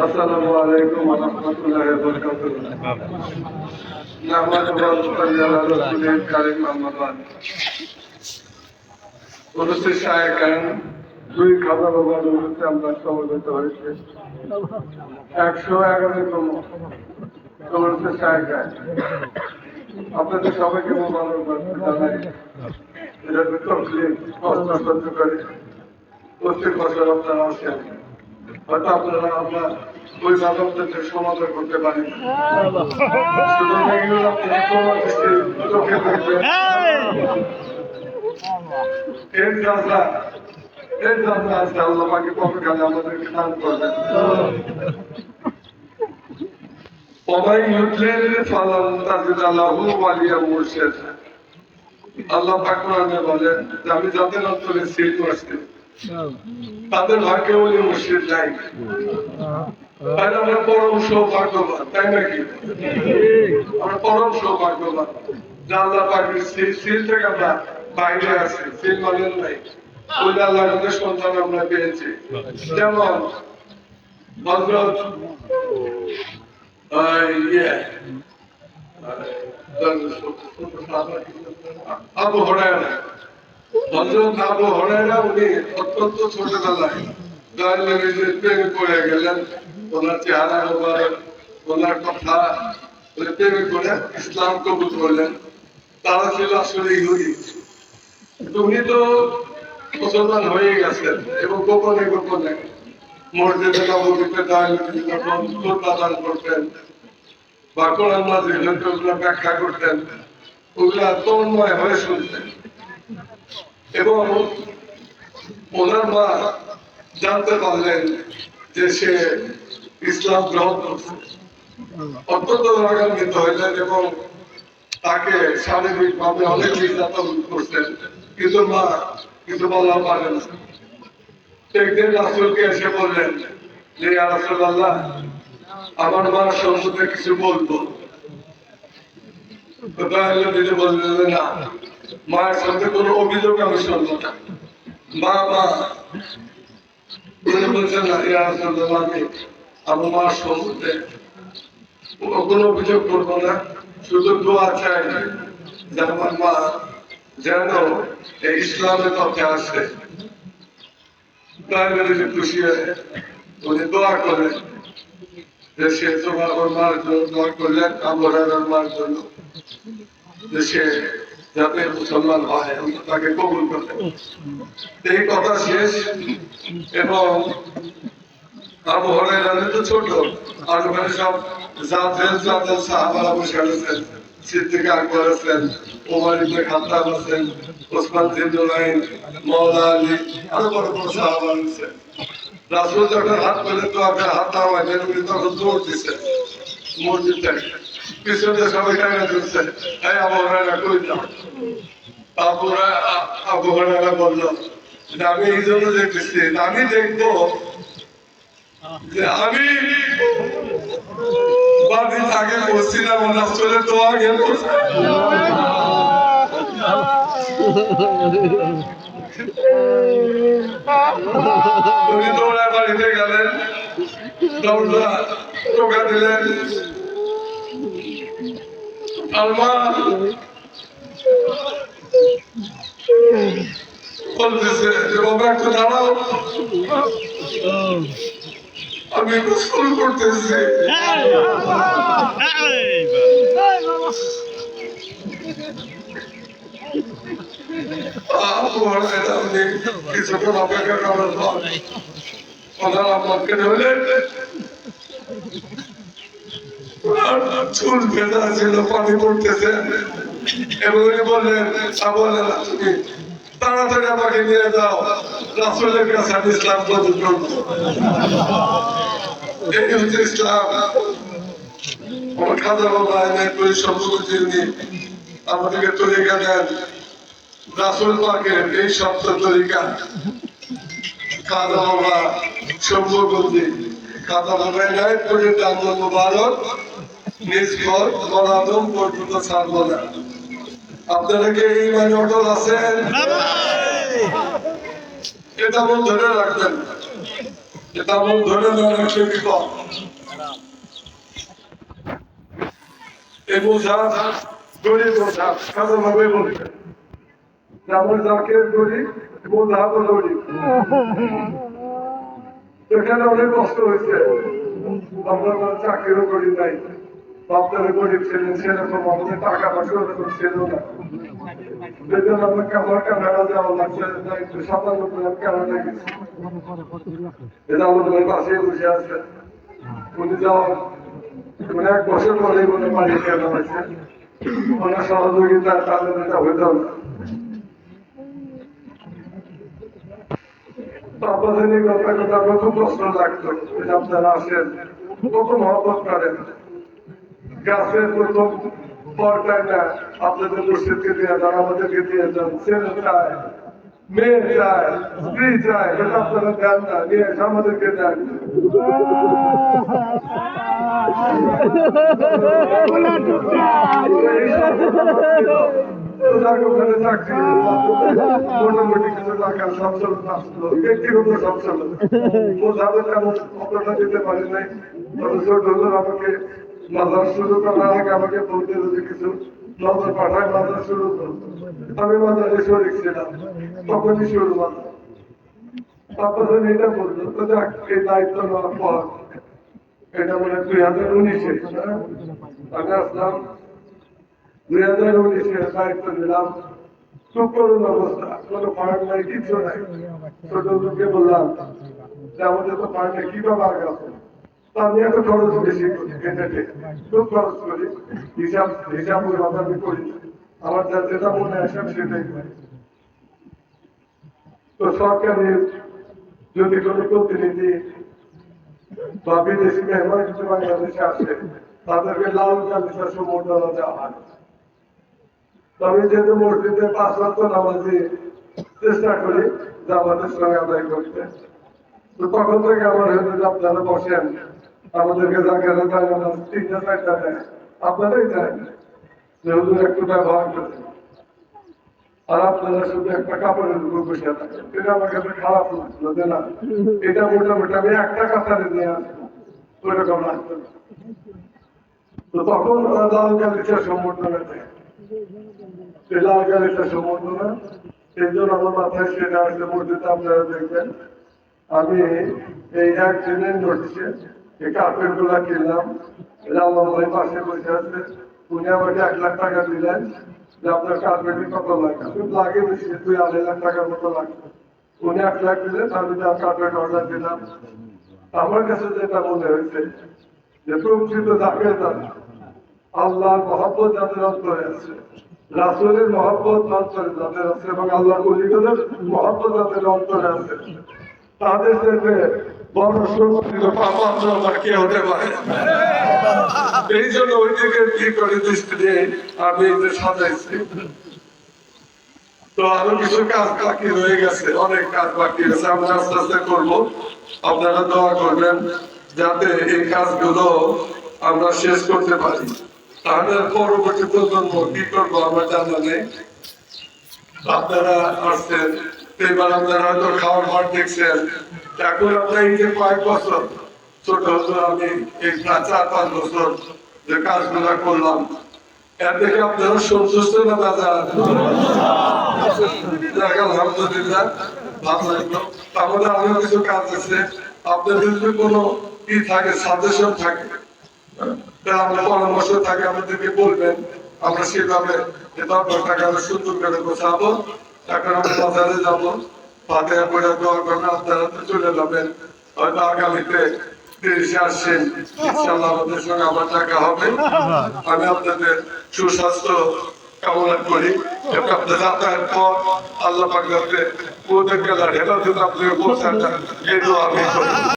আসসালামু আলাইকুম ওয়া রাহমাতুল্লাহি ওয়া বারাকাতুহু। নামাজ ওয়া সাল্লাল্লাহু আলা রাসূলিল কারীম আম্মা বাদ। উপস্থিত শায়েখান, দুই খাজা বাবার অনুরোধে আমরা সমবেত হয়েছি 111তম সমবেত শায়েখান। আপনাদের সবাইকে মোবারকবাদ জানাই। এটা তকলিফ কষ্ট সহ্য করে প্রত্যেক বছর আপনারা আসেন, হয়তো আপনারা আমরা ওই বাধকদের সমাধান করতে পারি না। সুতরাং এগুলো আপনি চোখে দেখবেন, এর যাত্রা আজকে আল্লাহ পাকে পরকালে আমাদেরকে দান করবেন। সবাই ইউদ্রের ফালান তাজিদ আল্লাহু ওয়ালিয়া মুরশিদ। আল্লাহ পাক কোরআনে বলেন যে আমি যাদের অন্তরে সিল করছি তাদের ভাগ্যে ওলি মুর্শিদ নাই। তাহলে আমরা পরম সৌভাগ্যবান, তাই নাকি? আমরা পরম সৌভাগ্যবান যে আল্লাহ পাকের সিল থেকে আমরা বাইরে আছি, সিল মানেন নাই। ওই আল্লাহর সন্তান আমরা পেয়েছি। যেমন হযরত আবু হুরায়রা, হযরত আবু হুরায়রা উনি অত্যন্ত ছোটবেলায় দয়াল নবীর প্রেমে পড়ে গেলেন। ওনার চেহারা মোবারক, ওনার কথা প্রেমে পড়ে ইসলাম কবুল করলেন। তারা ছিল আসলে ইহুদি। উনি তো মুসলমান হয়ে গেছেন এবং গোপনে গোপনে মসজিদে নববীতে দয়াল নবী যখন খুতবা দান করতেন বা কোরআন নাযিল হতো ওগুলো ব্যাখ্যা করতেন, ওগুলা তন্ময় হয়ে শুনতেন। এবং ওনার মা জানতে পারলেন যে সে ইসলাম গ্রহণ করছে, অত্যন্ত রাগান্বিত হইলেন এবং তাকে শারীরিক ভাবে অনেক নির্যাতন করতেন, কিন্তু মা কিছু বলা পারেন। একদিন রাসূলকে এসে বললেন যে ইয়া রাসূলুল্লাহ, আমার মা সম্পর্কে কিছু বলবো। বললেন না, মায়ের সাথে কোনো অভিযোগ আমি শুনবো না। মা বলছেন না, ইয়া রাসূলুল্লাহ, আমি আমার মার সম্পর্কে কোনো অভিযোগ করবো না, শুধু দোয়া চাই যে আমার মা যেন এই ইসলামের পথে আসে। তাই খুশি হয়ে উনি দোয়া করেন যে সে তোমার মার জন্য দোয়া করলেন, আমার মার জন্য যে সে যাতে মুসলমান হয় তাকে কবুল করলেন। এই কথা শেষ এবং আবু হুরায়রা তো ছোট, আর ওখানে সব জাতের সাহাবারা বসে আছেন। সিদ্দিক আকবর আছেন, ওমর ইবনে খাত্তাব আছেন, ওসমান জিন্নুরাইন, মাওলা আলী, আরো বড় বড় সাহাবা আছেন। রাসূল যখন হাত তুলে তো আপনার হাত নামাইলেন, উনি তখন দৌড় দিচ্ছেন মসজিদ থেকে। পিছনে সবাই টাকা দিচ্ছে, এই আবু হুরায়রা কই যাও? আবু হুরায়রা বলল যে আমি এই জন্য দেখতেছি, আমি দেখবো যে আমি বাড়ির আগে বসছিলাম, রাসূলের দোয়া গেল। উনি দৌড়ায় বাড়িতে গেলেন, দরজা টোকা দিলেন। আর মা বলতেছে যে বাবা একটু দাঁড়াও, আমি গোসল করতেছি। কিছুক্ষণ অপেক্ষা করার পর ওনার আম্মাকে ধরলেন, চুল ভেজা ছিল, পানি পড়তেছে এবং উনি বললেন তুমি তাড়াতাড়ি আমাকে নিয়ে যাও, রাসূলের কাছে আমি ইসলাম কবুল করবো। এই হচ্ছে ইসলাম। আমার খাজা বাবা সম্পর্কে আমাদেরকে তরিকা দেন, রাসূল পাকের এই সপ্ত তরিকা। খাজা বাবা সম্পর্কে খাজা বাবা এনায়েত করে দামল মুবারক নিজ ঘর বনাদম পর্যন্ত ছাড়বো না। আপনারা কি এই মানে অটল আছেন? এটা ধরে রাখবেন। এটা আমার ধরে নেওয়ার একটা বিপদ। এই বোঝা গরিব বোঝা সাধারণভাবে বলছে আমরা যাকে করি বোঝা তো গরিব। এখানে অনেক কষ্ট হয়েছে, আমরা কোনো চাকরিও করি নাই, আপনারা গরিব ছিলেন সেরকম, আমাদের টাকা পয়সা ওরকম ছিল না, সেজন্য আমাকে আমার ক্যামেরা দেওয়া লাগছে, একটু সামান্য ক্যামেরা গেছি। এটা আমাদের পাশে বসে আছে, উনি যাওয়ার মানে 1 বছর পরে মনে পানি কেনা হয়েছে, ওনার সহযোগিতা তাদের এটা হইতে হবে। আপনাদের এই কথা আমার খুব প্রশ্ন লাগতো, আপনারা আসেন কত মহব্বত করেন, গাছের প্রথম পরটায় না আপনাদের মসজিদকে দিয়ে যান, আমাদেরকে দিয়ে যান, ছেলে চায়, মেয়ে চায়, স্ত্রী চায়, এটা আপনারা দেন না, নিয়ে এসে আমাদেরকে দেন। মোটামুটি কিছু টাকা সচ্ছল আসলো, ব্যক্তিগত সচ্ছল বোঝাবে কেন অতটা দিতে পারি নাই। ছোট আমাকে মাদ্রাস শুরু করার আগে আমাকে বলতে যে কিছু নজর পাঠায় মাদ্রাস শুরু করতো, আমি মাদ্রাসে শরীর ছিলাম, তখনই শুরু মাদ্রাস। তারপরে এটা বলতো তো যাক, এই দায়িত্ব নেওয়ার পর এটা মানে 2019-এ আমি আসলাম, 2019-এ দায়িত্ব নিলাম। খুব করুণ অবস্থা, কোনো ফান্ড নাই, কিছু নাই। ছোট লোককে বললাম যে আমাদের তো ফান্ডে কিভাবে আগে আছে, আমি এত খরচ বেশি করি, খুব খরচ করি, হিসাব আমি করি, আমার যেটা মনে আসে সেটাই করি। তো সরকারি যদি কোনো প্রতিনিধি বা বিদেশি মেহমান যদি বাংলাদেশে আসে, তাদেরকে লাল কালিসা সম্বর্ধনা দেওয়া হয়। আমি যেহেতু মসজিদে 5 ওয়াক্ত নামাজি চেষ্টা করি যে আমাদের সঙ্গে আদায় করতে, তো তখন থেকে আমার হয়তো আপনারা বসেন, আমাদেরকে জায়গাটা জায়গা না 3টা-4টা দেয়, আপনারাই দেন যে হুজুর একটু ব্যবহার করেন, আর আপনারা শুধু একটা কাপড়ের উপর বসে থাকেন। এটা আমার কাছে খারাপ লাগলো যে না, এটা মোটামুটি আমি একটা কাতারে নিয়ে আসবো, ওইরকম লাগতো না। তো তখন ওরা লাল কালিসা সম্বর্ধনা দেয়, লাল কালিসা সম্বর্ধনা। এই জন্য আমার মাথায় সেটা আসলে মসজিদে আপনারা দেখবেন, আমি এই একদিনের নোটিশে এই কার্পেট গুলা কিনলাম। রামা ভাই পাশে বসে আছে, উনি আমাকে 1 লাখ টাকা দিলেন যে আপনার কার্পেটে কত লাগে, লাগে বেশি 2-2.5 লাখ টাকার মতো লাগবে। উনি 1 লাখ দিলেন, আমি তার কার্পেট অর্ডার দিলাম। আমার কাছে যেটা মনে হয়েছে যে প্রকৃত জাকের দ্বারা আল্লাহর মহব্বত যাদের অন্তরে আছে, রাসূলের মহব্বত অন্তরে যাদের আছে, এবং আল্লাহর ওলিদের মহব্বত যাদের অন্তরে আছে, তাদের সাথে বড় শক্তির পাপাত্র আমার কে হতে পারে। এই জন্য ওই দিকে কি করে দৃষ্টি দিয়ে আমি এই যে সাজাইছি। তো আরো কিছু কাজ বাকি রয়ে গেছে, অনেক কাজ বাকি আছে, আমরা আস্তে আস্তে করবো। আপনারা দোয়া করবেন যাতে এই কাজগুলো আমরা শেষ করতে পারি, তাহলে পরবর্তী প্রজন্ম কি করবো আমরা জানা নেই। আপনারা আসছেন, এবার আপনারা হয়তো খাওয়ার ঘর দেখছেন, এখন আমরা এই যে কয়েক বছর ছোট হতো, আমি এই 4-5 বছর যে কাজগুলা করলাম, এর থেকে আপনারা সন্তুষ্ট না দাদা? আলহামদুলিল্লাহ, ভালো লাগলো। তাহলে আরো কিছু কাজ আছে, আপনাদের যদি কোনো ই থাকে, সাজেশন থাকে, আমরা পরামর্শ থাকে, আমাদেরকে বলবেন, আমরা সেভাবে 10 টাকা আমরা সুন্দর করে গোছাবো। এখন আমরা বাজারে যাবো, ফাতিহা পড়ে দোয়া করবেন, আপনারা তো চলে যাবেন, হয়তো আগামীতে 30-এ আসছেন, ইনশাআল্লাহ আমাদের সঙ্গে আবার দেখা হবে। আমি আপনাদের সুস্বাস্থ্য কামনা করি, এবং আপনাদের যাতায়াত পর আল্লাহ পাক যাতে ওদেরকে হেফাজত আপনাদের পৌঁছান, এই দোয়া আমি করি।